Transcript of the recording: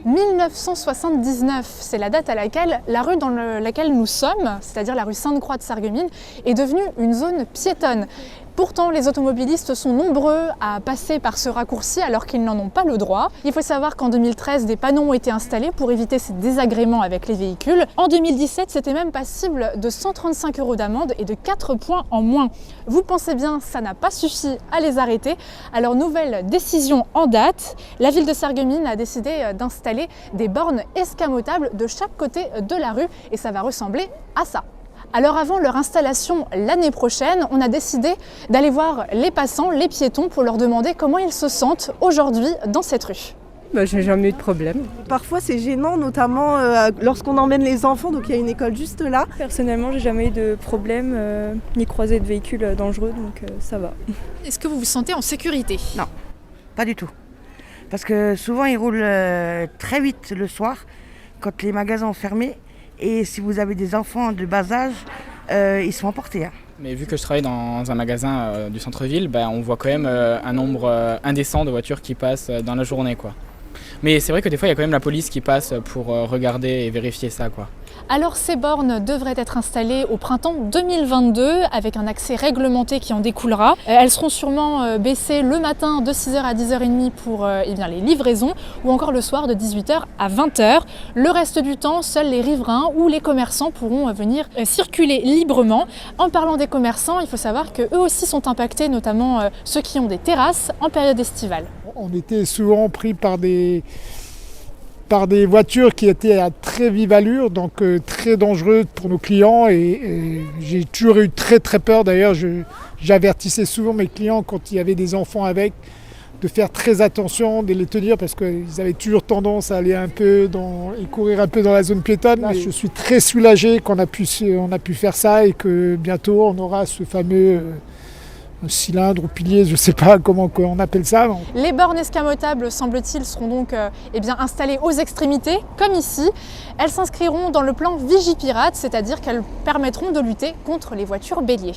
1979, c'est la date à laquelle la rue dans laquelle nous sommes, c'est-à-dire la rue Sainte-Croix de Sarreguemines, est devenue une zone piétonne. Pourtant, les automobilistes sont nombreux à passer par ce raccourci alors qu'ils n'en ont pas le droit. Il faut savoir qu'en 2013, des panneaux ont été installés pour éviter ces désagréments avec les véhicules. En 2017, c'était même passible de 135 € d'amende et de 4 points en moins. Vous pensez bien, ça n'a pas suffi à les arrêter. Alors, nouvelle décision en date, la ville de Sarreguemines a décidé d'installer des bornes escamotables de chaque côté de la rue et ça va ressembler à ça. Alors avant leur installation l'année prochaine, on a décidé d'aller voir les passants, les piétons, pour leur demander comment ils se sentent aujourd'hui dans cette rue. J'ai jamais eu de problème. Parfois c'est gênant, notamment lorsqu'on emmène les enfants, donc il y a une école juste là. Personnellement, j'ai jamais eu de problème, ni croisé de véhicules dangereux, donc ça va. Est-ce que vous vous sentez en sécurité? Non, pas du tout. Parce que souvent ils roulent très vite le soir, quand les magasins ont fermé. Et si vous avez des enfants de bas âge, ils sont emportés. Mais vu que je travaille dans un magasin du centre-ville, on voit quand même un nombre indécent de voitures qui passent dans la journée, quoi. Mais c'est vrai que des fois, il y a quand même la police qui passe pour regarder et vérifier ça, quoi. Alors ces bornes devraient être installées au printemps 2022 avec un accès réglementé qui en découlera. Elles seront sûrement baissées le matin de 6h à 10h30 pour les livraisons ou encore le soir de 18h à 20h. Le reste du temps, seuls les riverains ou les commerçants pourront venir circuler librement. En parlant des commerçants, il faut savoir qu'eux aussi sont impactés, notamment ceux qui ont des terrasses en période estivale. On était souvent pris par des voitures qui étaient à très vive allure, donc très dangereuses pour nos clients et j'ai toujours eu très peur. D'ailleurs, j'avertissais souvent mes clients quand il y avait des enfants avec de faire très attention, de les tenir parce qu'ils avaient toujours tendance à aller et courir un peu dans la zone piétonne. Là, je suis très soulagé qu'on a pu faire ça et que bientôt on aura ce fameux cylindre ou pilier, je ne sais pas comment on appelle ça. Les bornes escamotables, semble-t-il, seront donc installées aux extrémités, comme ici. Elles s'inscriront dans le plan Vigipirate, c'est-à-dire qu'elles permettront de lutter contre les voitures béliers.